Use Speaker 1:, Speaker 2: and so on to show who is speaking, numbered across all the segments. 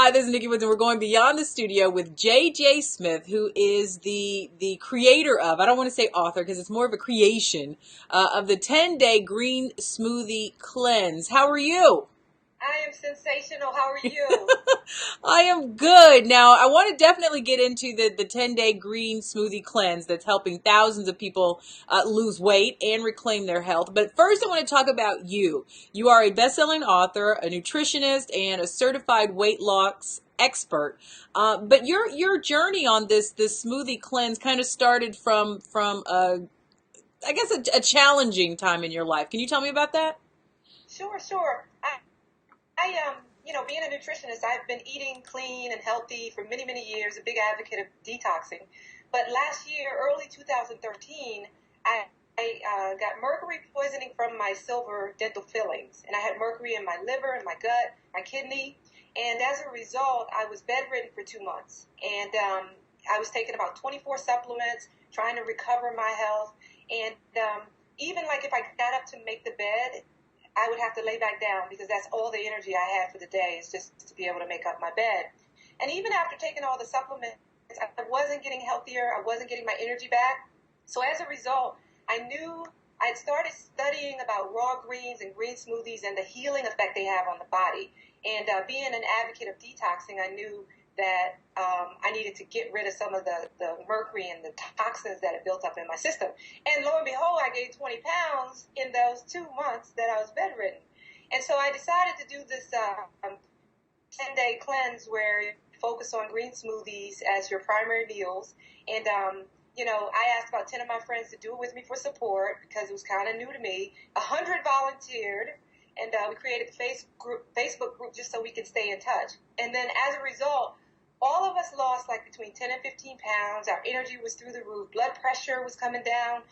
Speaker 1: Hi, this is Nikki Woods, and we're going beyond the studio with JJ Smith, who is the creator of, I don't want to say author because it's more of a creation, of the 10-day green smoothie cleanse. How are you?
Speaker 2: I am sensational. How are you?
Speaker 1: I am good. Now, I want to definitely get into the 10-day green smoothie cleanse that's helping thousands of people lose weight and reclaim their health. But first, I want to talk about you. You are a best-selling author, a nutritionist, and a certified weight loss expert. But your journey on this smoothie cleanse kind of started from I guess a challenging time in your life. Can you tell me about that?
Speaker 2: Sure. Being a nutritionist, I've been eating clean and healthy for many, many years, a big advocate of detoxing. But last year, early 2013, I got mercury poisoning from my silver dental fillings. And I had mercury in my liver, in my gut, my kidney. And as a result, I was bedridden for 2 months. And I was taking about 24 supplements, trying to recover my health. And even like if I got up to make the bed, I would have to lay back down because that's all the energy I had for the day is just to be able to make up my bed. And even after taking all the supplements, I wasn't getting healthier. I wasn't getting my energy back. So as a result, I knew I'd started studying about raw greens and green smoothies and the healing effect they have on the body. And being an advocate of detoxing, I knew that I needed to get rid of some of the mercury and the toxins that had built up in my system. And lo and behold, I gained 20 pounds in those 2 months that I was bedridden. And so I decided to do this 10-day cleanse where you focus on green smoothies as your primary meals. And, I asked about 10 of my friends to do it with me for support because it was kind of new to me. 100 volunteered. And we created a Facebook group just so we could stay in touch. And then as a result, all of us lost like between 10 and 15 pounds. Our energy was through the roof. Blood pressure was coming down.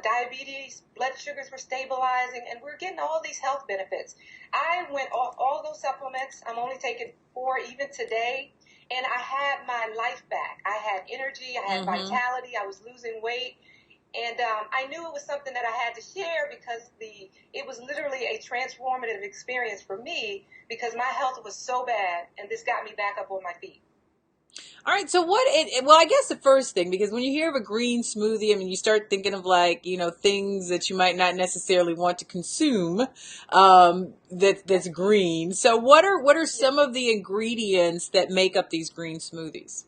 Speaker 2: Diabetes, blood sugars were stabilizing, and we're getting all these health benefits. I went off all those supplements. I'm only taking 4 even today. And I had my life back. I had energy. I had vitality. I was losing weight. And I knew it was something that I had to share because it was literally a transformative experience for me because my health was so bad, and this got me back up on my feet.
Speaker 1: All right, so well, I guess the first thing, because when you hear of a green smoothie, I mean, you start thinking of like, things that you might not necessarily want to consume, that's green. So what are some of the ingredients that make up these green smoothies?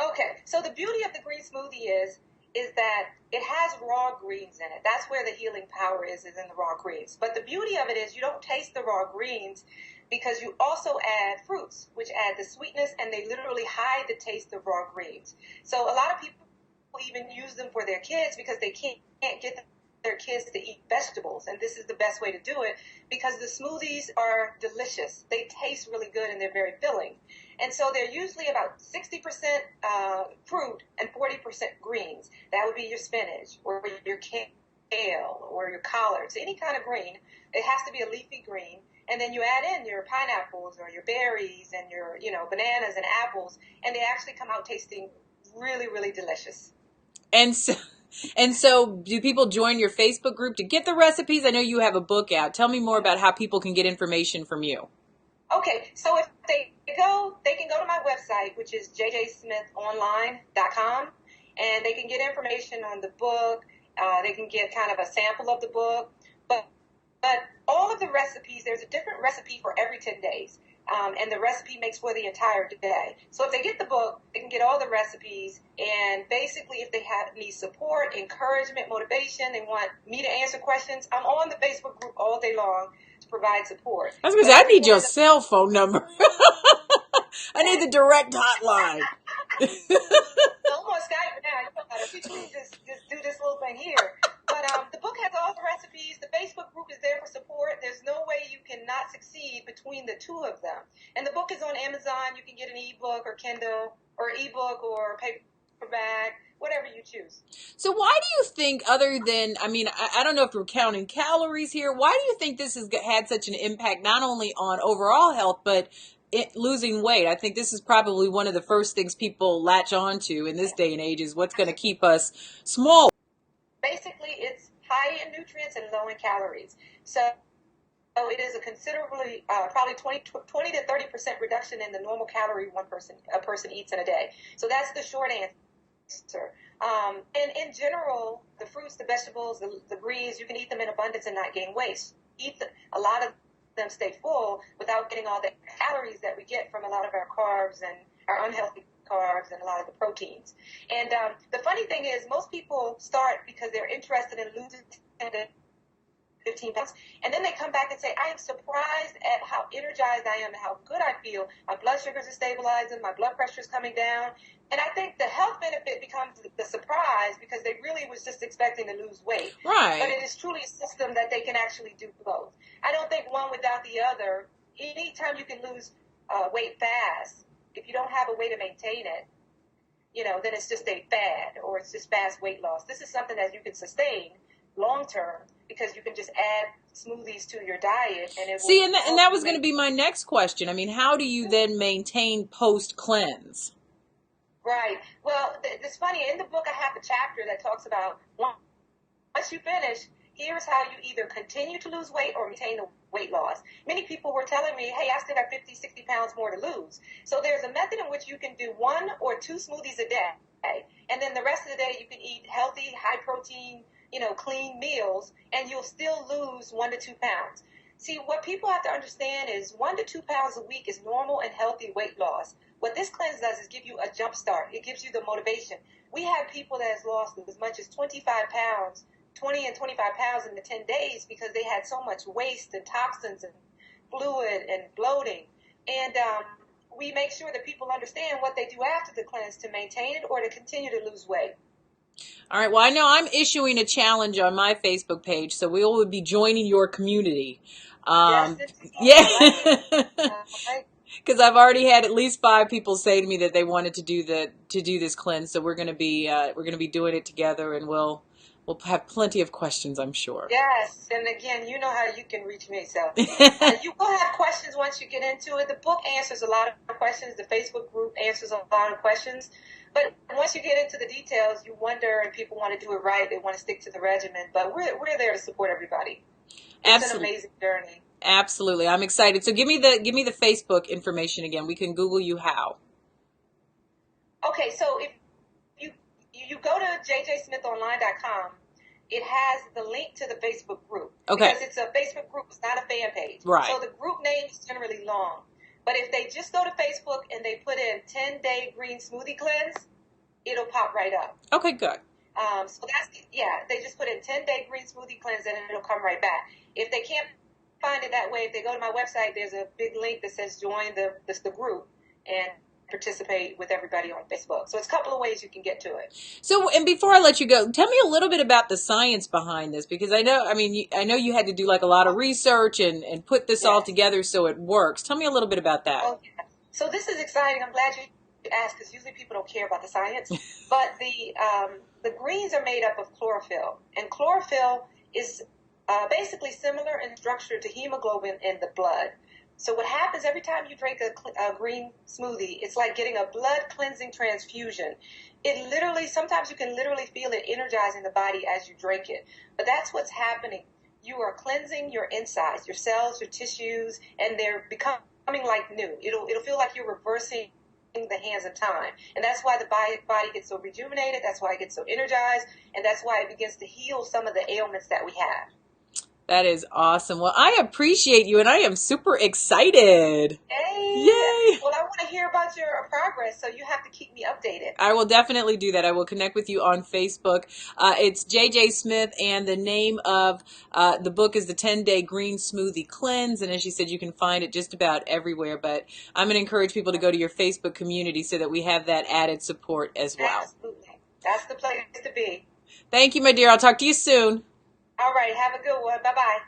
Speaker 2: Okay, so the beauty of the green smoothie is that it has raw greens in it. That's where the healing power is in the raw greens. But the beauty of it is you don't taste the raw greens because you also add fruits, which add the sweetness, and they literally hide the taste of raw greens. So a lot of people even use them for their kids because they can't get their kids to eat vegetables, and this is the best way to do it because the smoothies are delicious. They taste really good and they're very filling. And so they're usually about 60% fruit and 40% greens. That would be your spinach or your kale or your collards, any kind of green. It has to be a leafy green. And then you add in your pineapples or your berries and your, bananas and apples, and they actually come out tasting really, really delicious.
Speaker 1: And so, and so do people join your Facebook group to get the recipes? I know you have a book out. Tell me more about how people can get information from you.
Speaker 2: Okay, so if they can go to my website, which is jjsmithonline.com, and they can get information on the book. They can get kind of a sample of the book, but all of the recipes, there's a different recipe for every 10 days. And the recipe makes for the entire day. So if they get the book, they can get all the recipes. And basically, if they need support, encouragement, motivation, they want me to answer questions, I'm on the Facebook group all day long to provide support.
Speaker 1: I was going to say, I need your cell phone number. I need the direct hotline.
Speaker 2: I'm on Skype now. You know how to just do this little thing here. But the book has all the recipes. The Facebook group is there for support. There's no way you cannot succeed between the two of them. And the book is on Amazon. You can get an ebook or Kindle or ebook or paperback, whatever you choose.
Speaker 1: So why do you think, other than, I mean, I don't know if we're counting calories here, why do you think this has had such an impact not only on overall health, but losing weight? I think this is probably one of the first things people latch on to in this day and age is what's going to keep us small.
Speaker 2: Basically, it's high in nutrients and low in calories. So it is a considerably, probably 20 to 30% reduction in the normal calorie a person eats in a day. So that's the short answer. And in general, the fruits, the vegetables, the greens, you can eat them in abundance and not gain weight. A lot of them stay full without getting all the calories that we get from a lot of our carbs and our unhealthy carbs and a lot of the proteins. And the funny thing is, most people start because they're interested in losing 10 to 15 pounds, and then they come back and say, I am surprised at how energized I am and how good I feel. My blood sugars are stabilizing, my blood pressure is coming down. And I think the health benefit becomes the surprise because they really was just expecting to lose weight.
Speaker 1: Right.
Speaker 2: But it is truly a system that they can actually do both. I don't think one without the other. Anytime you can lose weight fast, if you don't have a way to maintain it, then it's just a fad or it's just fast weight loss. This is something that you can sustain long term because you can just add smoothies to your diet and it will.
Speaker 1: See, and that was going to be my next question. I mean, how do you then maintain post cleanse?
Speaker 2: Right. Well, it's funny. In the book, I have a chapter that talks about once you finish, here's how you either continue to lose weight or maintain the weight loss. Many people were telling me, hey, I still got 50, 60 pounds more to lose. So there's a method in which you can do 1 or 2 smoothies a day. And then the rest of the day, you can eat healthy, high protein, clean meals, and you'll still lose 1 to 2 pounds. See, what people have to understand is 1 to 2 pounds a week is normal and healthy weight loss. What this cleanse does is give you a jump start. It gives you the motivation. We have people that has lost as much as 20 and 25 pounds in the 10 days because they had so much waste and toxins and fluid and bloating. And we make sure that people understand what they do after the cleanse to maintain it or to continue to lose weight.
Speaker 1: All right. Well, I know I'm issuing a challenge on my Facebook page, so we will be joining your community.
Speaker 2: Yes,
Speaker 1: Because I've already had at least 5 people say to me that they wanted to do this cleanse, so we're going to be doing it together, and we'll have plenty of questions, I'm sure.
Speaker 2: Yes, and again, you know how you can reach me. So you will have questions once you get into it. The book answers a lot of questions. The Facebook group answers a lot of questions. But once you get into the details, you wonder, and people want to do it right. They want to stick to the regimen. But we're there to support everybody. It's an amazing journey.
Speaker 1: Absolutely, I'm excited. So give me the Facebook information again. We can Google you how.
Speaker 2: Okay, so if you go to jjsmithonline.com, it has the link to the Facebook group.
Speaker 1: Okay.
Speaker 2: Because it's a Facebook group, it's not a fan page.
Speaker 1: Right.
Speaker 2: So the group name is generally long. But if they just go to Facebook and they put in 10-day green smoothie cleanse, it'll pop right up.
Speaker 1: Okay, good.
Speaker 2: So they just put in 10-day green smoothie cleanse and it'll come right back. If they can't find it that way, if they go to my website, there's a big link that says join the group and participate with everybody on Facebook. So it's a couple of ways you can get to it.
Speaker 1: So, and before I let you go, tell me a little bit about the science behind this, because I know you had to do like a lot of research and put this all together so it works. Tell me a little bit about that.
Speaker 2: Oh, yeah. So this is exciting. I'm glad you asked because usually people don't care about the science. But the greens are made up of chlorophyll, and chlorophyll is basically similar in structure to hemoglobin in the blood. So what happens every time you drink a green smoothie, it's like getting a blood cleansing transfusion. Sometimes you can literally feel it energizing the body as you drink it. But that's what's happening. You are cleansing your insides, your cells, your tissues, and they're becoming like new. It'll feel like you're reversing the hands of time. And that's why the body gets so rejuvenated. That's why it gets so energized. And that's why it begins to heal some of the ailments that we have.
Speaker 1: That is awesome. Well, I appreciate you, and I am super excited.
Speaker 2: Hey.
Speaker 1: Yay.
Speaker 2: Well, I want to hear about your progress, so you have to keep me updated.
Speaker 1: I will definitely do that. I will connect with you on Facebook. It's JJ Smith, and the name of the book is The 10-Day Green Smoothie Cleanse. And as she said, you can find it just about everywhere. But I'm going to encourage people to go to your Facebook community so that we have that added support as well.
Speaker 2: Absolutely. That's the place to be.
Speaker 1: Thank you, my dear. I'll talk to you soon.
Speaker 2: All right. Have a good one. Bye-bye.